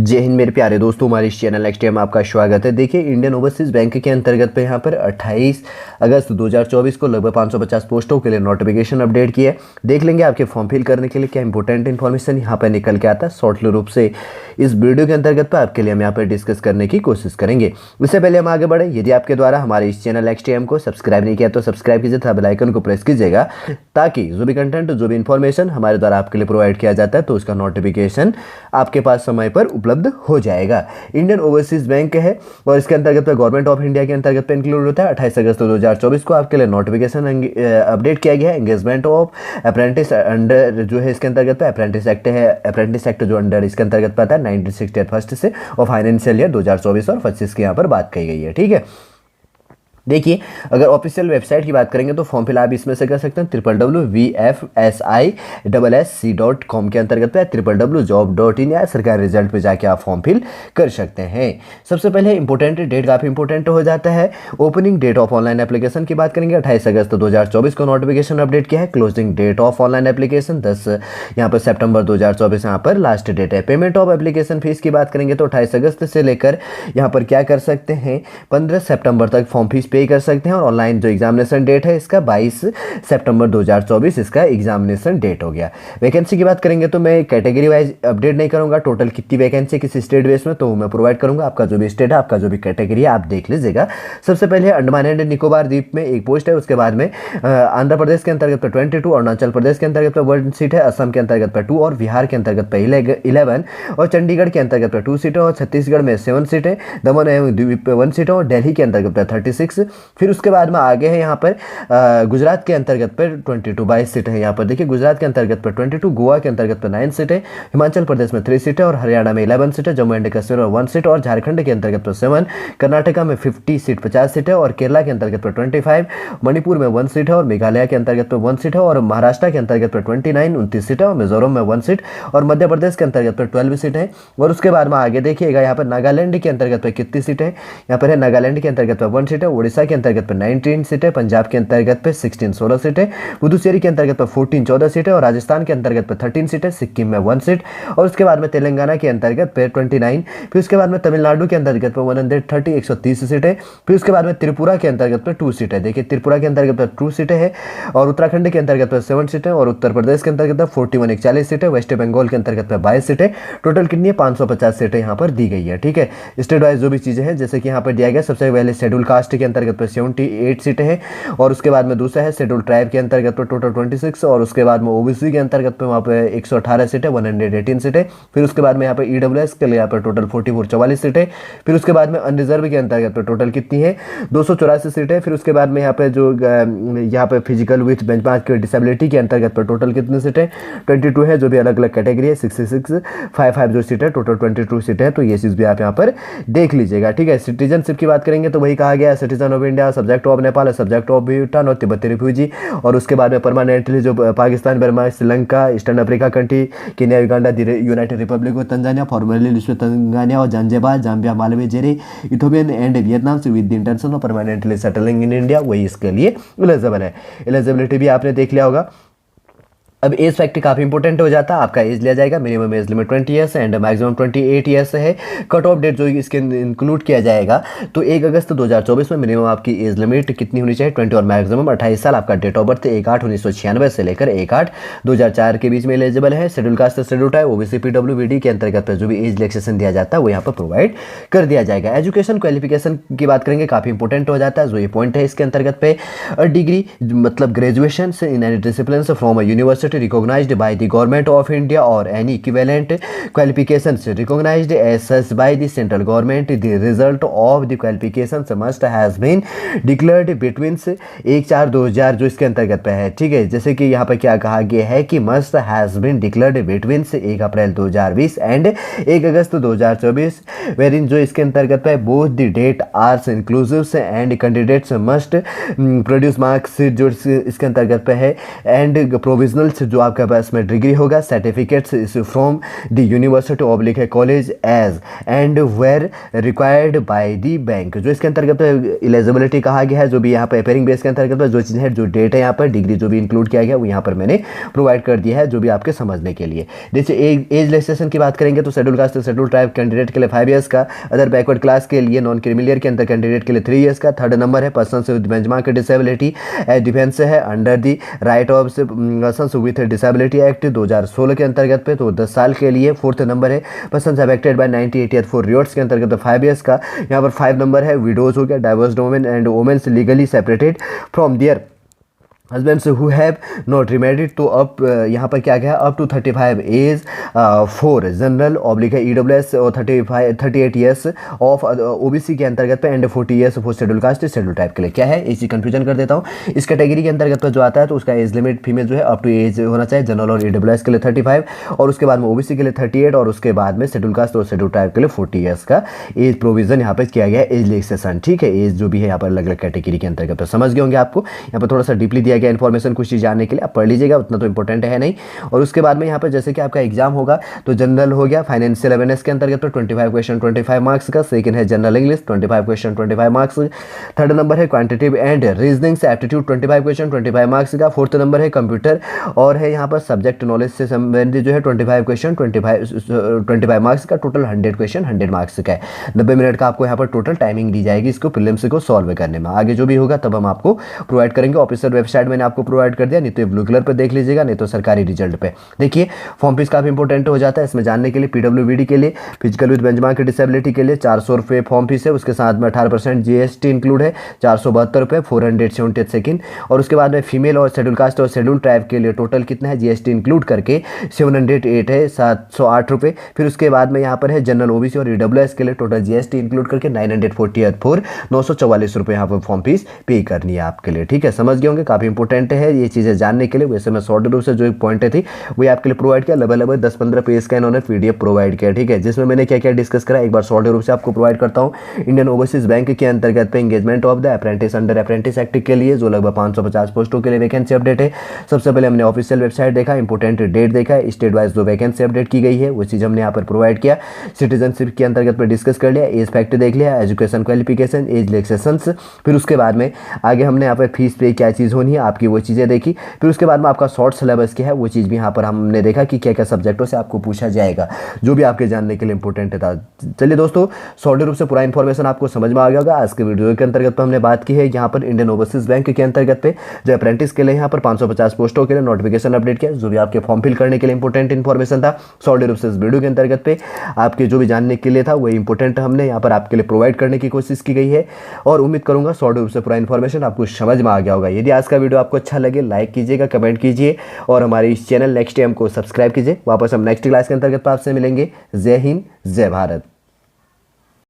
जय हिंद मेरे प्यारे दोस्तों, हमारे इस चैनल नेक्स्ट टाइम आपका स्वागत है। देखिए, इंडियन ओवरसीज बैंक के अंतर्गत पे यहाँ पर 28 अगस्त 2024 को लगभग 550 पोस्टों के लिए नोटिफिकेशन अपडेट किया है। देख लेंगे आपके फॉर्म फिल करने के लिए क्या इंपॉर्टेंट इन्फॉर्मेशन यहाँ पर निकल के आता है। शॉर्टली रूप से इस वीडियो के अंतर्गत पर आपके लिए हम यहाँ पर डिस्कस करने की कोशिश करेंगे। इससे पहले हम आगे बढ़े, यदि आपके द्वारा हमारे इस चैनल नेक्स्ट टाइम को सब्सक्राइब नहीं किया तो सब्सक्राइब कीजिए तथा बेल आइकन को प्रेस कीजिएगा, ताकि जो भी कंटेंट जो भी इन्फॉर्मेशन हमारे द्वारा आपके लिए प्रोवाइड किया जाता है तो उसका नोटिफिकेशन आपके पास समय पर उपलब्ध हो जाएगा। इंडियन ओवरसीज बैंक है और इसके अंतर्गत गवर्नमेंट ऑफ इंडिया के अंतर्गत इंक्लूड होता है। 28 अगस्त 2024 को आपके लिए नोटिफिकेशन अपडेट किया गया है। एंगेजमेंट ऑफ अप्रेंटिस अंडर जो है इसके अंतर्गत अप्रेंटिस एक्ट है। अप्रेंटिस एक्ट जो अंडर इसके अंतर्गत आता है 1968 फर्स्ट से और फाइनेंशियल ईयर 2024 और 25 की यहाँ पर बात कही गई है। ठीक है, देखिए, अगर ऑफिशियल वेबसाइट की बात करेंगे तो फॉर्म फिल आप इसमें से कर सकते हैं www.vfsi.com के अंतर्गत है, www.job.in या सरकारी रिजल्ट पे जाके आप फॉर्म फिल कर सकते हैं। सबसे पहले इंपॉर्टेंट डेट काफ़ी इंपॉर्टेंट हो जाता है। Opening date of online application की बात करेंगे 28 अगस्त 2024 को नोटिफिकेशन अपडेट किया है। Closing date of online application 10 यहाँ पर सितंबर 2024 यहाँ पर लास्ट डेट है। पेमेंट ऑफ एप्लीकेशन फीस की बात करेंगे तो 28 अगस्त से लेकर यहाँ पर क्या कर सकते हैं 15 सितंबर तक फॉर्म फीस पे कर सकते हैं। और ऑनलाइन जो एग्जामिनेशन डेट है इसका 22 सितंबर 2024 इसका एग्जामिनेशन डेट हो गया। वैकेंसी की बात करेंगे तो मैं कैटेगरी वाइज अपडेट नहीं करूंगा, टोटल कितनी वैकेंसी किस स्टेट बेस में तो मैं प्रोवाइड करूंगा। आपका जो भी स्टेट है, आपका जो भी कैटेगरी है, आप देख लीजिएगा। सबसे पहले अंडमान एंड निकोबार द्वीप में एक पोस्ट है, उसके बाद में आंध्र प्रदेश के अंतर्गत 22, अरुणाचल प्रदेश के अंतर्गत 1 सीट है, असम के अंतर्गत 2 और बिहार के अंतर्गत 11 और चंडीगढ़ के अंतर्गत 2 सीटें और छत्तीसगढ़ में 7 सीटें, दमन एवं द्वीप 1 सीट और दिल्ली के अंतर्गत 36। फिर उसके बाद में आगे है यहाँ पर गुजरात के अंतर्गत पर 22 सीट है। यहाँ पर देखिए, गुजरात के अंतर्गत पर 22, गोवा के अंतर्गत पर 9 सीटें, हिमाचल प्रदेश में 3 सीटें और हरियाणा में 11 सीटें, जम्मू एंड कश्मीर में 1 सीट और झारखंड के अंतर्गत पर 7, कर्नाटका में 50 सीट 50 सीटें और केरला के अंतर्गत पर 25, मणिपुर में 1 सीट है और मेघालय के अंतर्गत पर 1 सीट है और महाराष्ट्र के अंतर्गत पर 29 सीटें और मिजोरम में 1 सीट और मध्य प्रदेश के अंतर्गत पर 12 सीटें हैं। और उसके बाद में आगे देखिएगा यहाँ पर नागालैंड के अंतर्गत पर कितनी सीटें हैं। यहाँ पर है नागालैंड के अंतर्गत पर 1 सीट है, उड़ीसा के अंतर्गत पर 19 सीटें, पंजाब के अंतर्गत पे 16 सीटें, पुदुचेरी के अंतर्गत पर 14 सीटें और राजस्थान के अंतर्गत पर 13 सीटें, सिक्किम में 1 सीट और उसके बाद में तेलंगाना के अंतर्गत पे 29, फिर उसके बाद में तमिलनाडु के अंतर्गत पर 130 सीटें, फिर उसके बाद में त्रिपुरा के अंतर्गत पर 2 सीटें। देखिए, त्रिपुरा के अंतर्गत पर 2 सीटें हैं और उत्तराखंड के अंतर्गत पर 7 सीटें और उत्तर प्रदेश के अंतर्गत 41 41 सीटें, वेस्ट बंगाल के अंतर्गत पर 22 सीटें। टोटल कितनी है 550 सीटें यहाँ पर दी गई है। ठीक है, स्टेट वाइज जो भी चीजें हैं जैसे कि यहाँ पर दिया गया, सबसे पहले शेड्यूल कास्ट के अंतर्गत पर 78 सीटें हैं और उसके बाद में दूसरा है शेड्यूल ट्राइब के अंतर्गत पर टोटल 26 और उसके बाद में ओबीसी के अंतर्गत पे वहाँ पे 118 सीटें 118 सीटें, फिर उसके बाद में यहाँ पे ईडब्ल्यूएस के लिए यहाँ पर टोटल 44 सीटें, फिर उसके बाद में अनरिजर्व के अंतर्गत पर टोटल कितनी है 284 सीटें, फिर उसके बाद में यहाँ पे जो यहाँ पे फिजिकल विथ बेंचमार्क के डिसेबिलिटी के अंतर्गत पर टोटल कितनी सीटें 22 है, जो भी अलग अलग कैटेगरी है 66 55 जो सीटें टोटल 22 सीटें हैं। तो ये चीज़ भी आप यहाँ पर देख लीजिएगा। ठीक है, सिटीजनशिप की बात करेंगे तो वही कहा गया है citizen of India, subject of Nepal, subject of Bhutan और तिब्बती रिफ्यूजी और उसके बाद में परमानेंटली जो Pakistan, Burma, Sri Lanka, eastern Africa country, Kenya, Uganda, United Republic of Tanzania, formerly listed Tanzania और जांजिबार, जाम्बिया, मालवे, जेरे, इथोपियन एंड वियतनाम से with the intention of permanently settling in India, वही इसके लिए एलिजिबल है। एलिजिबिलिटी भी आपने देख लिया होगा। अब एज फैक्टर काफ़ी इंपॉर्टेंट हो जाता है। आपका एज लिया जाएगा, minimum age limit 20 years and maximum 28 years है। कट ऑफ डेट जो इसके इंक्लूड किया जाएगा तो 1 अगस्त 2024 में मिनिमम आपकी एज लिमिट कितनी होनी चाहिए 20 और मैक्सिमम 28 साल। आपका डेट ऑफ बर्थ 1/8/1996 से लेकर 1/8/2004 के बीच में एलिजिबल है। Schedule caste, schedule tribe, OBC, PWBD के अंतर्गत जो भी एज रिलैक्सेशन दिया जाता है वो यहाँ पर प्रोवाइड कर दिया जाएगा। एजुकेशन क्वालिफिकेशन की बात करेंगे, काफ़ी इंपॉर्टेंट हो जाता है। जो ये पॉइंट है इसके अंतर्गत पे डिग्री मतलब graduation in any disciplines from a university recognized by the government of India or any equivalent qualifications recognized as such by the central government. The result of the qualifications must has been declared between 1/4/2000 जो इसके अंतर्गत पे है। ठीक है, जैसे कि यहाँ पर क्या कहा गया है कि must has been declared between 1 April 2020 and 1 August 2024 wherein जो इसके अंतर्गत पे both the date are inclusive and candidates must produce marks जो इसके अंतर्गत पे है एंड प्रोविजनल सर्टिफिकेट्स जो आपके पास में डिग्री होगा, certificates is from the university oblique है college as and where required by the bank. जो इसके अंतर्गत एलिजिबिलिटी कहा गया है, जो भी यहाँ पर अपेयरिंग बेस के अंतर्गत जो चीज़ है, जो डेट है यहाँ पर डिग्री जो भी इंक्लूड किया गया वो यहाँ पर मैंने प्रोवाइड कर दिया है, जो भी आपके समझने के लिए। जैसे एज रिलैक्सेशन की बात करेंगे तो schedule caste schedule tribe candidate के लिए 5 ईयर्स का, अदर बैकवर्ड क्लास के लिए नॉन क्रीमिलियर के अंदर कैंडिडेट के लिए 3 ईयर्स का। थर्ड नंबर है person with benchmark disability defence है under the right of person with disability act 2016 के अंतर्गत पे, तो 10 साल के लिए। फोर्थ नंबर है पर्सन अफेक्टेड बाय 1984 रियोट्स के अंतर्गत 5 ईयर्स का। यहाँ पर 5 नंबर है विडोज हो गया, divorced women and women's legally separated from their husbands who have not remarried. तो अब यहाँ पर क्या गया, up to 35 age for general oblique है EWS और 38 ईयर्स ऑफ OBC के अंतर्गत पे and 40 years for schedule caste schedule type के लिए। क्या है इसी कंफ्यूजन कर देता हूँ। इस कैटेगरी के अंतर्गत पर जो आता है तो उसका एज लिमिट फीमेल जो है अप टू एज होना चाहिए, जनरल और EWS के लिए 35 और उसके बाद में OBC के लिए 38 और उसके बाद में शेड्यूल कास्ट और शेड्यूल टाइप के लिए 40 ईयर्स का एज प्रोविजन यहाँ पर किया गया है, एज रिलैक्सेशन। ठीक है, एज जो भी है यहाँ पर अलग अलग कैटेगरी के अंतर्गत समझ गए होंगे। आपको यहाँ पर थोड़ा सा डीपली दिया गया इन्फॉर्मेशन कुछ चीज़ जानने के लिए, आप पढ़ लीजिएगा, उतना तो इंपॉर्टेंट है नहीं। और उसके बाद में यहाँ पर जैसे कि आपका एग्जाम होगा तो जनरल हो गया फाइनेंशियल अवेयरनेस के अंतर्गत तो 25 क्वेश्चन 25 मार्क्स का। सेकंड है general English 25 question 25 marks. Third number है क्वांटिटेटिव एंड रीजनिंग से एप्टीट्यूड 25 क्वेश्चन 25 मार्क्स का। फोर्थ नंबर है कंप्यूटर और है यहाँ पर सब्जेक्ट नॉलेज से संबंधित जो है 25 क्वेश्चन 25 मार्क्स का। टोटल 100 क्वेश्चन 100 मार्क्स का है। 90 मिनट का आपको यहाँ पर टोटल टाइमिंग दी जाएगी इसको प्रीलिम्स को सॉल्व करने में। आगे जो भी होगा तब हम आपको प्रोवाइड करेंगे। ऑफिशियल वेबसाइट मैंने आपको प्रोवाइड कर दिया, नहीं तो ब्लू कलर पे देख लीजिएगा, नहीं तो सरकारी रिजल्ट पे देखिए। फॉर्म फीस काफी इंपॉर्टेंट हो जाता है इसमें जानने के लिए। PWBD के लिए फिजिकल विद बेंचमार्क डिसेबिलिटी के लिए 400 रुपये फॉर्म फीस है, उसके साथ में 18% GST इंक्लूड है 472 रुपये 478 सेकेंड। और उसके बाद में फीमेल और शेड्यूल कास्ट और शेड्यूल ट्राइब के लिए टोटल कितना है GST इंक्लूड करके 708 है 708 रुपये। फिर उसके बाद में यहाँ पर है जनरल OBC और EWS के लिए टोटल GST इंक्लूड करके 948 944 रुपये यहाँ पर फॉर्म फीस पे करनी है आपके लिए। ठीक है, समझ गए होंगे, काफी इंपॉर्टेंट है ये चीजें जानने के लिए। वैसे मैं शॉर्ट रूप से जो एक पॉइंट थी वो आपके लिए प्रोवाइड किया, लगभग 10-15 पेज का इन्होंने PDF प्रोवाइड किया। ठीक है, जिसमें मैंने क्या क्या डिस्कस करा एक बार शॉर्ट रूप से आपको प्रोवाइड करता हूँ। इंडियन ओवरसीज बैंक के अंतर्गत पे engagement of the apprentice under apprentice act के लिए जो लगभग 550 पोस्टों के लिए वैकेंसी अपडेट है। सबसे पहले हमने ऑफिशियल वेबसाइट देखा, इंपॉर्टेंट डेट देखा, स्टेट वाइज जो वैकेंसी अपडेट की गई है वो चीज़ हमने यहाँ पर प्रोवाइड किया। सिटीजनशिप के अंतर्गत पर डिस्कस कर लिया, एज फैक्ट देख लिया, एजुकेशन क्वालिफिकेशन, एज रिलैक्सेशंस। फिर उसके बाद में आगे हमने यहाँ पर फीस पे क्या चीज़ होनी है आपकी वो चीज़ें देखी। फिर उसके बाद में आपका शॉर्ट सिलेबस क्या है वो चीज़ भी यहाँ पर हमने देखा कि क्या क्या सब्जेक्टों से आपको पूछा जाएगा, जो भी आपके जानने के लिए इंपॉर्टेंट था। चलिए दोस्तों, शॉर्ट रूप से पूरा इन्फॉर्मेशन आपको समझ में आ गया होगा। आज के वीडियो के अंतर्गत पर हमने बात की है यहाँ पर इंडियन ओवरसीज बैंक के अंतर्गत पे जो अप्रेंटिस के लिए यहाँ पर 550 पोस्टों के लिए नोटिफिकेशन अपडेट किया, जो भी आपके फॉर्म फिल करने के लिए इंपॉर्टेंट इन्फॉर्मेशन था। शॉर्ट रूप से इस वीडियो के अंतर्गत पे आपके जो भी जानने के लिए था वही इंपॉर्टेंट हमने यहाँ पर आपके लिए प्रोवाइड करने की कोशिश की गई है। और उम्मीद करूंगा शॉर्ट रूप से पूरा इन्फॉर्मेशन आपको समझ में आ गया होगा। यदि आज का वीडियो आपको अच्छा लगे लाइक कीजिएगा, कमेंट कीजिए और हमारे इस चैनल नेक्स्ट टाइम को सब्सक्राइब कीजिए। वापस हम नेक्स्ट क्लास के अंतर्गत आपसे मिलेंगे। जय हिंद, जय भारत।